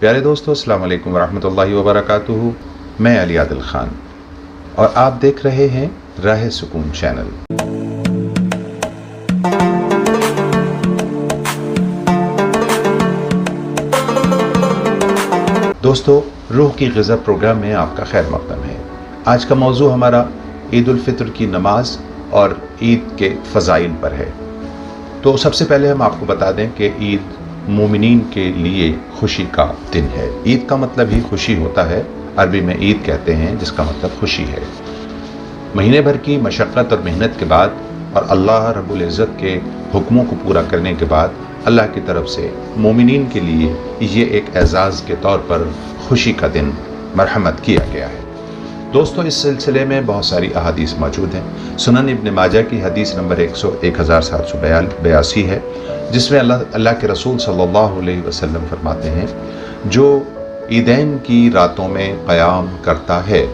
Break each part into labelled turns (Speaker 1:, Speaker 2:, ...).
Speaker 1: प्यारे दोस्तों, अस्सलाम वालेकुम वरहमतुल्लाहि वबरकातुहू। मैं अली आदिल खान और आप देख रहे हैं राह सुकून चैनल। दोस्तों, रूह की ग़िज़ा प्रोग्राम में आपका खैर मक़दम है। आज का मौजू हमारा ईद उल फितर की नमाज और ईद के फ़ज़ाइल पर है। तो सबसे पहले हम आपको बता दें कि ईद मोमिनीन के लिए खुशी का दिन है। ईद का मतलब ही खुशी होता है। अरबी में ईद कहते हैं, जिसका मतलब खुशी है। महीने भर की मशक्क़त और मेहनत के बाद और अल्लाह रब्बुल इज़्ज़त के हुक्मों को पूरा करने के बाद अल्लाह की तरफ से मोमिनीन के लिए ये एक एज़ाज़ के तौर पर खुशी का दिन मरहमत किया गया है। दोस्तों, इस सिलसिले में बहुत सारी अहादीस मौजूद हैं। सुनन इब्न माजा की हदीस नंबर 1782 है, जिसमें अल्लाह के रसूल सल्लल्लाहु अलैहि वसल्लम फरमाते हैं, जो ईदैन की रातों में क़याम करता है,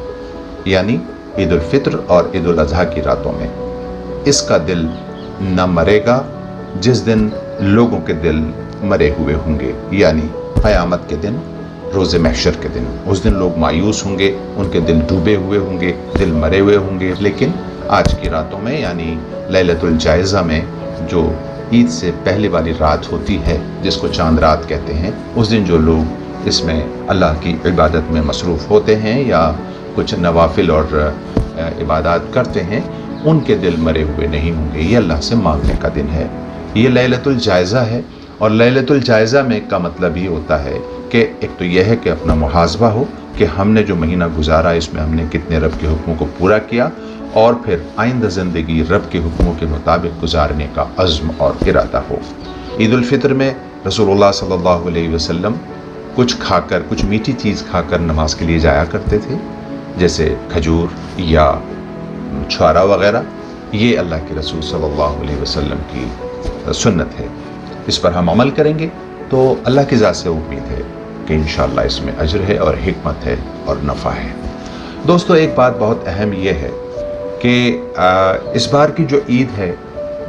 Speaker 1: यानी ईद उल फित्र और ईद उल अज़हा की रातों में, इसका दिल न मरेगा जिस दिन लोगों के दिल मरे हुए होंगे, यानी क़यामत के दिन, रोज़े महशर के दिन। उस दिन लोग मायूस होंगे, उनके दिल डूबे हुए होंगे, दिल मरे हुए होंगे। लेकिन आज की रातों में, यानी लैलतुल जायज़ा में, जो ईद से पहले वाली रात होती है, जिसको चांद रात कहते हैं, उस दिन जो लोग इसमें अल्लाह की इबादत में मसरूफ़ होते हैं या कुछ नवाफिल और इबादत करते हैं, उनके दिल मरे हुए नहीं होंगे। ये अल्लाह से मांगने का दिन है। ये लैलतुल जायज़ा है। और लैलतुल जायज़ा में का मतलब ये होता है कि एक तो यह है कि अपना मुहासबा हो कि हमने जो महीना गुजारा इसमें हमने कितने रब के हुक्मों को पूरा किया, और फिर आइंदा ज़िंदगी रब के हुक्मों के मुताबिक गुजारने का अज़्म और इरादा हो। ईद उल फितर में रसूलुल्लाह सल्लल्लाहु अलैहि वसल्लम कुछ खाकर, कुछ मीठी चीज़ खाकर नमाज के लिए जाया करते थे, जैसे खजूर या छुआरा वग़ैरह। ये अल्लाह के रसूल सल्लल्लाहु अलैहि वसल्लम की सुन्नत है। इस पर हम अमल करेंगे तो अल्लाह की ज़ात से उम्मीद है कि इंशाअल्लाह इसमें अजर है और हिकमत है और नफ़ा है। दोस्तों, एक बात बहुत अहम यह है कि इस बार की जो ईद है,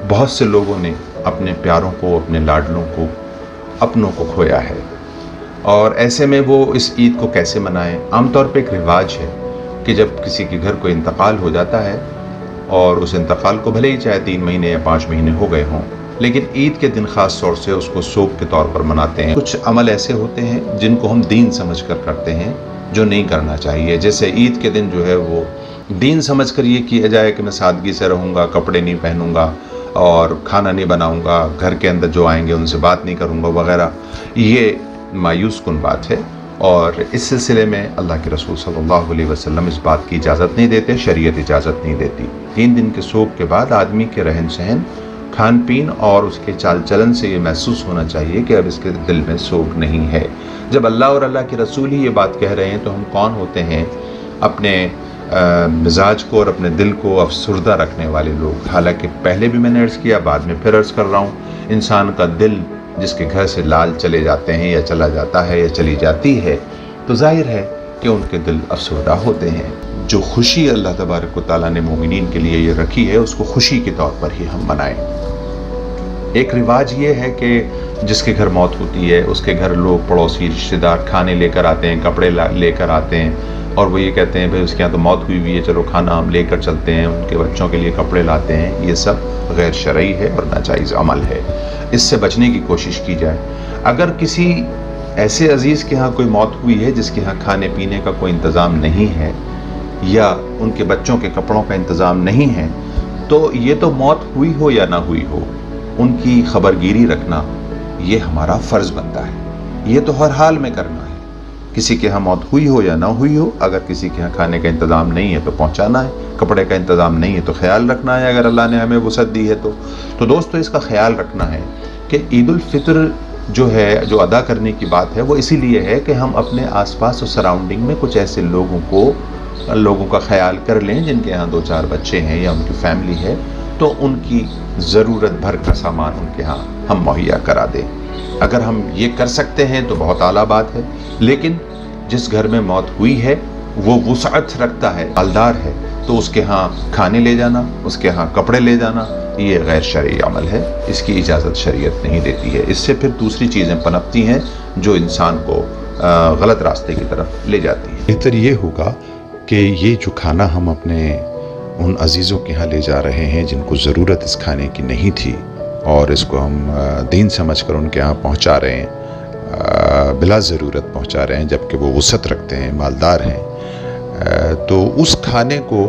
Speaker 1: बहुत से लोगों ने अपने प्यारों को, अपने लाडलों को, अपनों को खोया है। और ऐसे में वो इस ईद को कैसे मनाएं? आमतौर पे एक रिवाज है कि जब किसी के घर कोई इंतकाल हो जाता है, और उस इंतकाल को भले ही चाहे 3 महीने या 5 महीने हो गए हों, लेकिन ईद के दिन ख़ास तौर से उसको सोग के तौर पर मनाते हैं। कुछ अमल ऐसे होते हैं जिनको हम दीन समझ कर करते हैं, जो नहीं करना चाहिए। जैसे ईद के दिन जो है वो दीन समझ कर ये किया जाए कि मैं सादगी से रहूँगा, कपड़े नहीं पहनूँगा और खाना नहीं बनाऊँगा, घर के अंदर जो आएंगे उनसे बात नहीं करूँगा वगैरह। ये मायूस कुन बात है, और इस सिलसिले में अल्लाह के रसूल सल्लल्लाहु अलैहि वसल्लम इस बात की इजाज़त नहीं देते, शरीयत इजाज़त नहीं देती। 3 दिन के सोग के बाद आदमी के रहन सहन, खान पीन और उसके चाल चलन से ये महसूस होना चाहिए कि अब इसके दिल में सोग नहीं है। जब अल्लाह और अल्लाह के रसूल ही ये बात कह रहे हैं तो हम कौन होते हैं अपने मिजाज को और अपने दिल को अफसुर्दा रखने वाले लोग। हालांकि पहले भी मैंने अर्ज़ किया, बाद में फिर अर्ज़ कर रहा हूँ, इंसान का दिल जिसके घर से लाल चले जाते हैं या चला जाता है या चली जाती है, तो जाहिर है कि उनके दिल अफसुर्दा होते हैं। जो खुशी अल्लाह तबारक व तआला ने मोमिनीन के लिए ये रखी है, उसको खुशी के तौर पर ही हम मनाएं। एक रिवाज ये है कि जिसके घर मौत होती है उसके घर लोग, पड़ोसी, रिश्तेदार खाने लेकर आते हैं, कपड़े लेकर आते हैं, और वो ये कहते हैं भाई उसके यहाँ तो मौत हुई हुई है, चलो खाना हम लेकर चलते हैं, उनके बच्चों के लिए कपड़े लाते हैं। ये सब गैर शरई है और नाजायज़ अमल है। इससे बचने की कोशिश की जाए। अगर किसी ऐसे अजीज़ के यहाँ कोई मौत हुई है जिसके यहाँ खाने पीने का कोई इंतज़ाम नहीं है या उनके बच्चों के कपड़ों का इंतज़ाम नहीं है, तो ये तो मौत हुई हो या ना हुई हो, उनकी खबरगिरी रखना ये हमारा फ़र्ज़ बनता है। ये तो हर हाल में करना है। किसी के यहाँ मौत हुई हो या ना हुई हो, अगर किसी के यहाँ खाने का इंतज़ाम नहीं है तो पहुँचाना है, कपड़े का इंतज़ाम नहीं है तो ख्याल रखना है, अगर अल्लाह ने हमें वसअत दी है तो दोस्तों इसका ख्याल रखना है कि ईद उल फितर जो है, जो अदा करने की बात है, वो इसीलिए है कि हम अपने आसपास और सराउंडिंग में कुछ ऐसे लोगों का ख्याल कर लें जिनके यहाँ 2-4 बच्चे हैं या उनकी फैमिली है, तो उनकी ज़रूरत भर का सामान उनके यहाँ हम मुहैया करा दें। अगर हम ये कर सकते हैं तो बहुत आला बात है। लेकिन जिस घर में मौत हुई है वो वुसअत रखता है, मालदार है, تو اس کے ہاں کھانے لے جانا، اس کے ہاں کپڑے لے جانا، یہ غیر شرعی عمل ہے، اس کی اجازت شریعت نہیں دیتی ہے۔ اس سے پھر دوسری چیزیں پنپتی ہیں جو انسان کو غلط راستے کی طرف لے جاتی ہیں۔
Speaker 2: بہتر یہ ہوگا کہ یہ جو کھانا ہم اپنے ان عزیزوں کے ہاں لے جا رہے ہیں جن کو ضرورت اس کھانے کی نہیں تھی، اور اس کو ہم دین سمجھ کر ان کے ہاں پہنچا رہے ہیں، بلا ضرورت پہنچا رہے ہیں جبکہ وہ وسعت رکھتے ہیں، مالدار ہیں، تو اس کھانے کو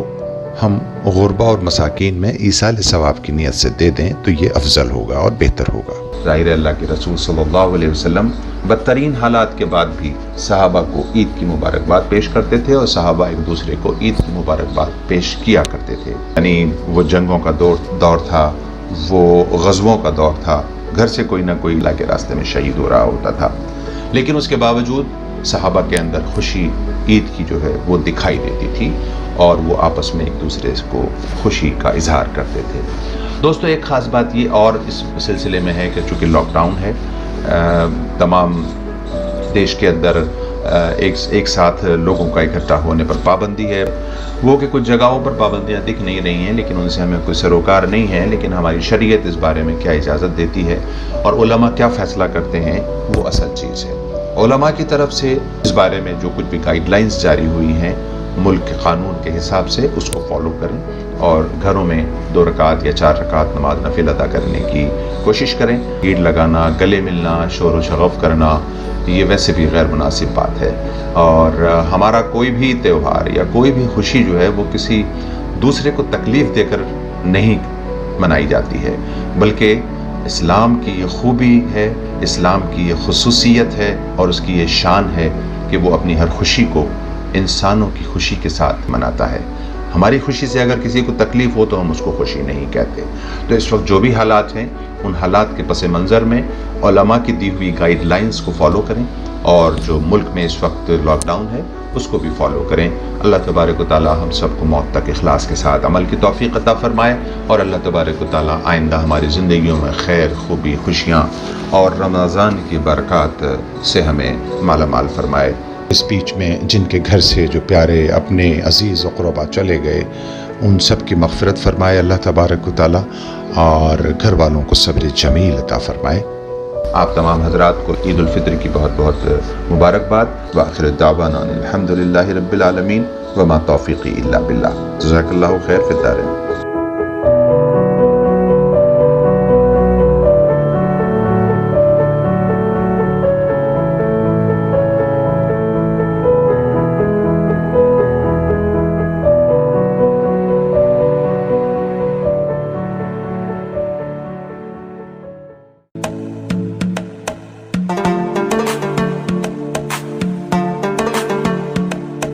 Speaker 2: ہم غربا اور مساکین میں ایصال ثواب کی نیت سے دے دیں تو یہ افضل ہوگا اور بہتر ہوگا۔
Speaker 1: ظاہر اللہ کے رسول صلی اللہ علیہ وسلم بدترین حالات کے بعد بھی صحابہ کو عید کی مبارکباد پیش کرتے تھے، اور صحابہ ایک دوسرے کو عید کی مبارکباد پیش کیا کرتے تھے۔ یعنی وہ جنگوں کا دور تھا، وہ غزووں کا دور تھا، گھر سے کوئی نہ کوئی اللہ کے راستے میں شہید ہو رہا ہوتا تھا، لیکن اس کے باوجود صحابہ کے اندر خوشی عید کی جو ہے وہ دکھائی دیتی تھی، اور وہ آپس میں ایک دوسرے کو خوشی کا اظہار کرتے تھے۔ دوستو، ایک خاص بات یہ اور اس سلسلے میں ہے کہ چونکہ لاک ڈاؤن ہے، تمام دیش کے اندر ایک ساتھ لوگوں کا اکٹھا ہونے پر پابندی ہے۔ وہ کہ کچھ جگہوں پر پابندیاں دکھ نہیں رہی ہیں، لیکن ان سے ہمیں کوئی سروکار نہیں ہے، لیکن ہماری شریعت اس بارے میں کیا اجازت دیتی ہے اور علماء کیا فیصلہ کرتے ہیں وہ اصل چیز ہے۔ علماء کی طرف سے اس بارے میں جو کچھ بھی گائیڈ لائنز جاری ہوئی ہیں ملک کے قانون کے حساب سے، اس کو فالو کریں، اور گھروں میں 2 رکعت یا 4 رکعت نماز نفل ادا کرنے کی کوشش کریں۔ بھیڑ لگانا، گلے ملنا، شور و شغف کرنا، یہ ویسے بھی غیر مناسب بات ہے، اور ہمارا کوئی بھی تہوار یا کوئی بھی خوشی جو ہے وہ کسی دوسرے کو تکلیف دے کر نہیں منائی جاتی ہے، بلکہ اسلام کی یہ خوبی ہے، اسلام کی یہ خصوصیت ہے، اور اس کی یہ شان ہے کہ وہ اپنی ہر خوشی کو انسانوں کی خوشی کے ساتھ مناتا ہے۔ ہماری خوشی سے اگر کسی کو تکلیف ہو تو ہم اس کو خوشی نہیں کہتے۔ تو اس وقت جو بھی حالات ہیں، ان حالات کے پس منظر میں علماء کی دی ہوئی گائیڈ لائنز کو فالو کریں، اور جو ملک میں اس وقت لاک ڈاؤن ہے اس کو بھی فالو کریں۔ اللہ تبارک و تعالی ہم سب کو موت تک اخلاص کے ساتھ عمل کی توفیق عطا فرمائے، اور اللہ تبارک و تعالی آئندہ ہماری زندگیوں میں خیر، خوبی، خوشیاں اور رمضان کی برکات سے ہمیں مالا مال فرمائے۔
Speaker 2: اس بیچ میں جن کے گھر سے جو پیارے اپنے عزیز اقربا چلے گئے، ان سب کی مغفرت فرمائے اللہ تبارک و تعالی، اور گھر والوں کو صبر جمیل عطا فرمائے۔
Speaker 1: آپ تمام حضرات کو عید الفطر کی بہت بہت مبارکباد۔ وآخر دعوانا الحمدللہ رب العالمین، وما توفیقی الا باللہ۔ جزاک اللہ خیر فی الدارین۔